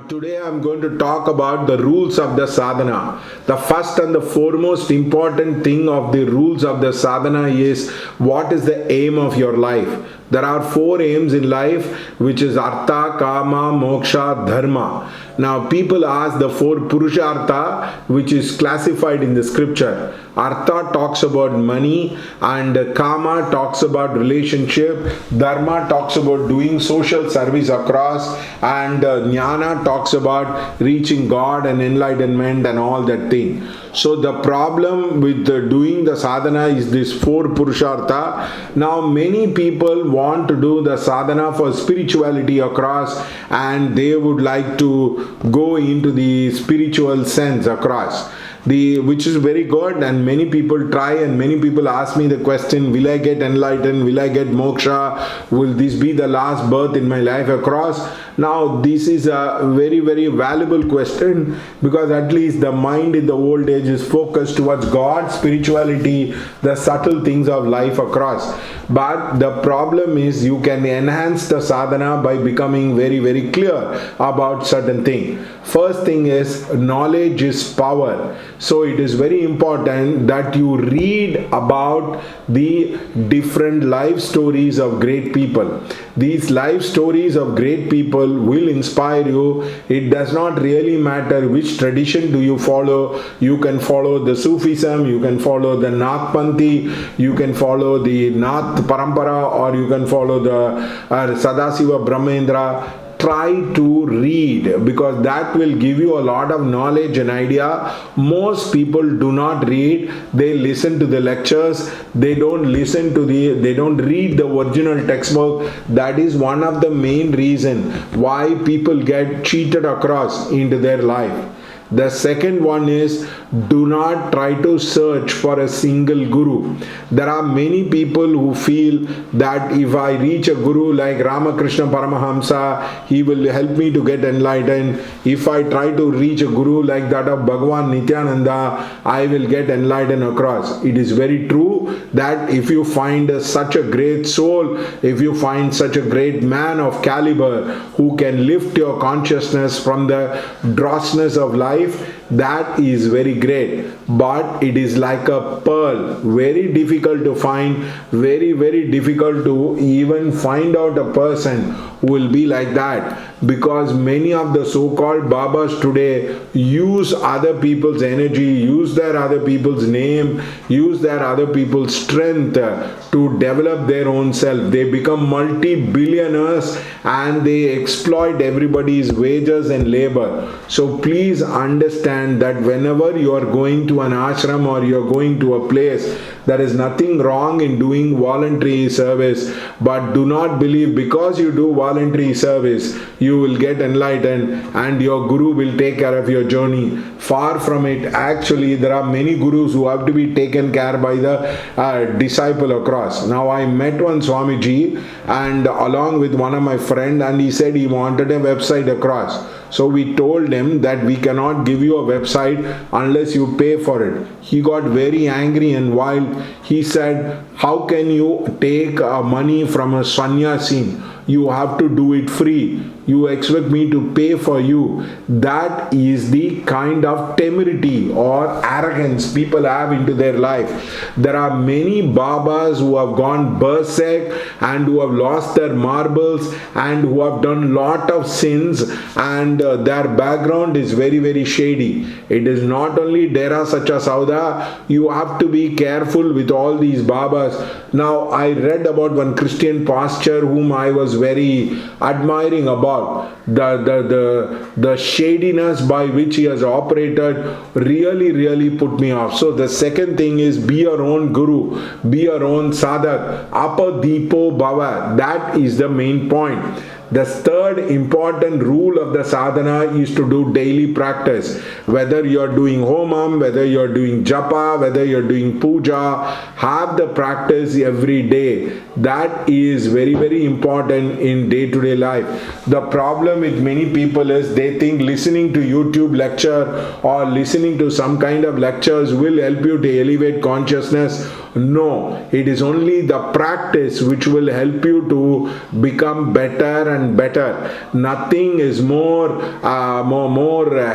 Today I'm going to talk about the rules of the sadhana. The first and the foremost important thing of the rules of the sadhana is what is the aim of your life. There are four aims in life, which is artha, kama, moksha, dharma. Now people ask the four purushartha, which is classified in the scripture. Artha talks about money, and kama talks about relationship, dharma talks about doing social service across, and jnana talks about reaching God and enlightenment and all that thing. So the problem with doing the sadhana is this four purushartha. Now many people want to do the sadhana for spirituality across, and they would like to go into the spiritual sense across, which is very good, and many people try, and many people ask me the question, will I get enlightened, will I get moksha, will this be the last birth in my life across? Now this is a very valuable question, because at least the mind in the old age is focused towards God, spirituality, the subtle things of life across. But the problem is you can enhance the sadhana by becoming very clear about certain things. First thing is, knowledge is power. So it is very important that you read about the different life stories of great people. These life stories of great people will inspire you. It does not really matter which tradition do you follow. You can follow the Sufism, you can follow the Nathpanthi, you can follow the Nath Parampara, or you can follow the Sadasiva Brahmendra. Try to read, because that will give you a lot of knowledge and idea. Most people do not read. They listen to the lectures. They don't read the original textbook. That is one of the main reason why people get cheated across into their life. The second one is, do not try to search for a single guru. There are many people who feel that if I reach a guru like Ramakrishna Paramahamsa, he will help me to get enlightened. If I try to reach a guru like that of Bhagavan Nityananda, I will get enlightened across. It is very true that if you find such a great soul, if you find such a great man of caliber who can lift your consciousness from the drossness of life, that is very great. But it is like a pearl, very difficult to find, very difficult to even find out a person who will be like that, because many of the so-called Babas today use other people's energy, use their other people's name, use their other people's strength to develop their own self. They become multi-billionaires and they exploit everybody's wages and labor. So please understand that whenever you are going to an ashram or you are going to a place, there is nothing wrong in doing voluntary service, but do not believe because you do voluntary service you will get enlightened and your guru will take care of your journey. Far from it. Actually, there are many gurus who have to be taken care by the disciple across. Now I met one Swamiji and along with one of my friend, and he said he wanted a website across. So we told him that we cannot give you a website unless you pay for it. He got very angry and wild. He said, how can you take money from a sannyasi? You have to do it free. You expect me to pay for you. That is the kind of temerity or arrogance people have into their life. There are many Babas who have gone berserk and who have lost their marbles and who have done lot of sins, and their background is very shady. It is not only Dera Sacha Sauda. You have to be careful with all these Babas. Now I read about one Christian pastor whom I was very admiring about. The shadiness by which he has operated really put me off. So the second thing is, be your own guru, be your own sadhak, apadipo bhava. That is the main point. The third important rule of the sadhana is to do daily practice. Whether you are doing homam, whether you are doing japa, whether you are doing puja, have the practice every day. That is very important in day-to-day life. The problem with many people is they think listening to YouTube lecture or listening to some kind of lectures will help you to elevate consciousness. No, it is only the practice which will help you to become better and better. Nothing is more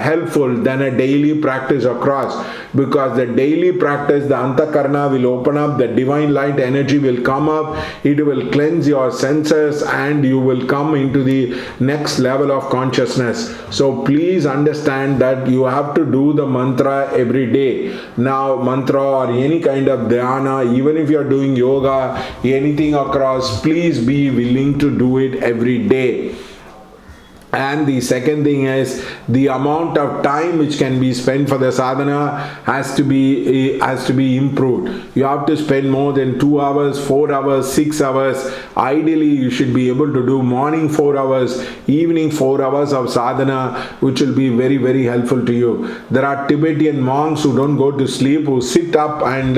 helpful than a daily practice across, because the daily practice, the antakarna will open up, the divine light energy will come up, it will cleanse your senses, and you will come into the next level of consciousness. So please understand that you have to do the mantra every day. Now mantra or any kind of dhyana, even if you are doing yoga, anything across, please be willing to do it every day. And the second thing is, the amount of time which can be spent for the sadhana has to be improved. You have to spend more than 2 hours, 4 hours, 6 hours. Ideally, you should be able to do morning 4 hours, evening 4 hours of sadhana, which will be very, very helpful to you. There are Tibetan monks who don't go to sleep, who sit up and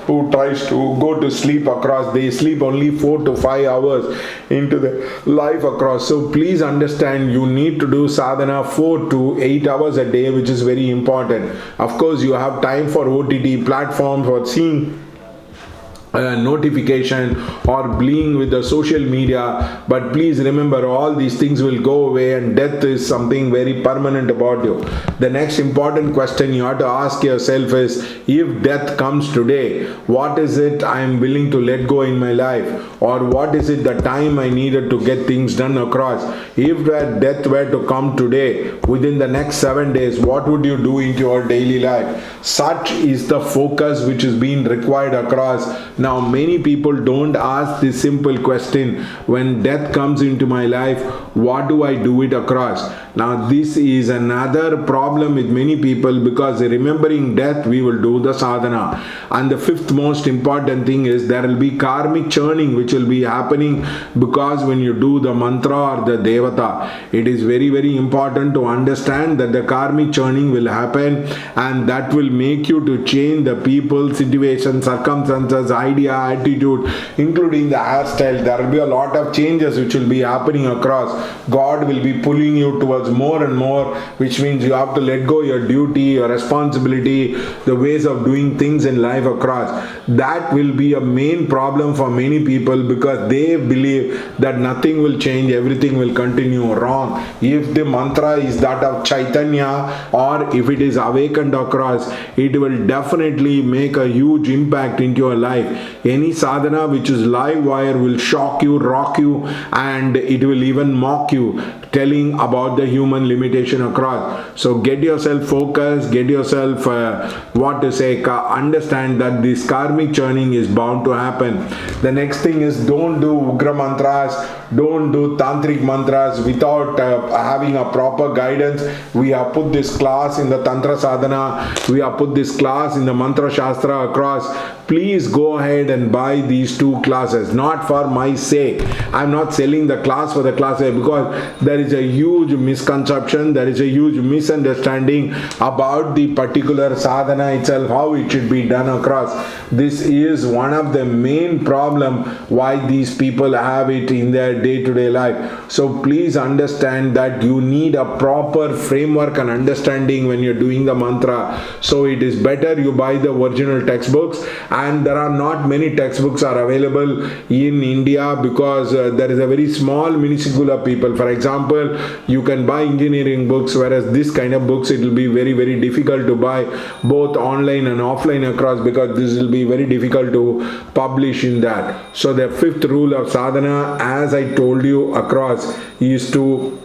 who tries to go to sleep across. They sleep only 4 to 5 hours into the life across. So please understand, you need to do sadhana 4 to 8 hours a day, which is very important. Of course, you have time for OTT platforms, for seeing notification or being with the social media, but please remember, all these things will go away, and death is something very permanent about you. The next important question you have to ask yourself is, if death comes today, what is it I am willing to let go in my life, or what is it the time I needed to get things done across? If death were to come today, within the next 7 days, what would you do into your daily life? Such is the focus which is being required across. Now, many people don't ask this simple question: when death comes into my life, what do I do it across? Now, this is another problem with many people, because remembering death, we will do the sadhana. And the fifth most important thing is, there will be karmic churning which will be happening, because when you do the mantra or the devata, it is very, very important to understand that the karmic churning will happen, and that will make you to change the people, situation, circumstances, idea, attitude, including the hairstyle. There will be a lot of changes which will be happening across. God will be pulling you towards more and more, which means you have to let go your duty, your responsibility, the ways of doing things in life across. That will be a main problem for many people, because they believe that nothing will change, everything will continue. Wrong. If the mantra is that of Chaitanya, or if it is awakened across, it will definitely make a huge impact into your life. Any sadhana which is live wire will shock you, rock you, and it will even mock you, telling about the human limitation across. So get yourself focused, get yourself understand that this karmic churning is bound to happen. The next thing is, don't do ugra mantras, don't do tantric mantras without having a proper guidance. We have put this class in the tantra sadhana, we have put this class in the mantra shastra across. Please go ahead and buy these 2 classes, not for my sake. I'm not selling the class for the class, because there is a huge misconception, there is a huge misunderstanding about the particular sadhana itself, how it should be done across. This is one of the main problem why these people have it in their day-to-day life. So please understand that you need a proper framework and understanding when you're doing the mantra. So it is better you buy the original textbooks, and there are not many textbooks are available in India, because there is a very small minuscule of people. For example, you can buy engineering books, whereas this kind of books, it will be very, very difficult to buy both online and offline across, because this will be very difficult to publish in that. So the fifth rule of sadhana, as I told you across, is to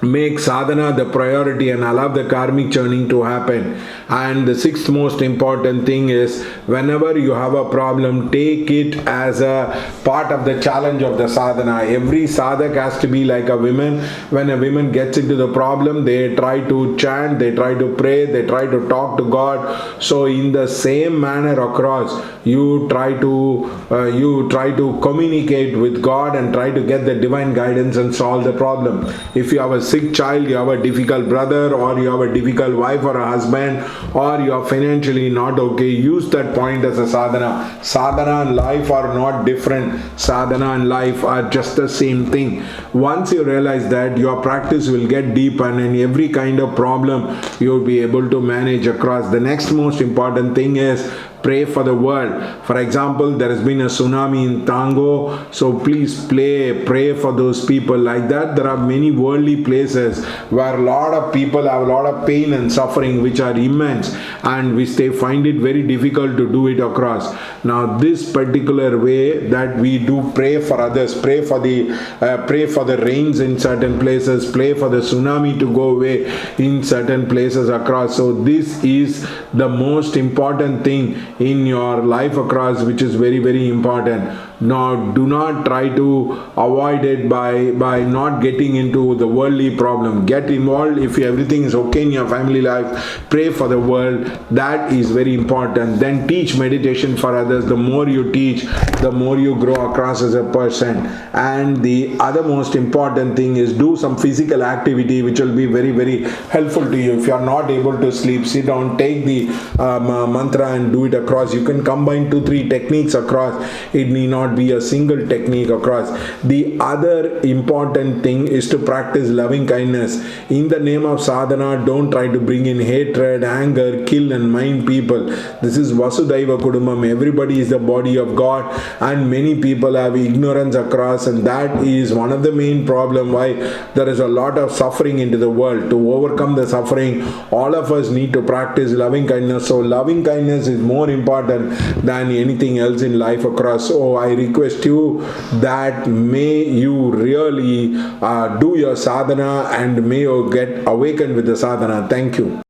make sadhana the priority and allow the karmic churning to happen. And the sixth most important thing is, whenever you have a problem, take it as a part of the challenge of the sadhana. Every sadhak has to be like a woman. When a woman gets into the problem, they try to chant, they try to pray, they try to talk to God. So in the same manner across, you try to communicate with God and try to get the divine guidance and solve the problem. If you have a sick child, you have a difficult brother, or you have a difficult wife or a husband, or you are financially not okay, use that point as a sadhana. Sadhana and life are not different. Sadhana and life are just the same thing. Once you realize that, your practice will get deep, and in every kind of problem you will be able to manage across. The next most important thing is, pray for the world. For example, there has been a tsunami in Tango, so please pray for those people. Like that, there are many worldly places where a lot of people have a lot of pain and suffering which are immense, and which they find it very difficult to do it across. Now this particular way that we do pray for others, pray for the rains in certain places, pray for the tsunami to go away in certain places across. So this is the most important thing in your life across, which is very, very important. Now do not try to avoid it by not getting into the worldly problem. Get involved. If everything is okay in your family life, pray for the world. That is very important. Then teach meditation for others. The more you teach, the more you grow across as a person. And the other most important thing is do some physical activity which will be very, very helpful to you. If you are not able to sleep, sit down, take the mantra and do it across. You can combine 2-3 techniques across. It need not be a single technique across. The other important thing is to practice loving kindness. In the name of sadhana, don't try to bring in hatred, anger, kill and mind people. This is Vasudhaiva Kudumbam. Everybody is the body of God, and many people have ignorance across, and that is one of the main problem why there is a lot of suffering into the world. To overcome the suffering, all of us need to practice loving kindness. So loving kindness is more important than anything else in life across. So I request you that may you really do your sadhana, and may you get awakened with the sadhana. Thank you.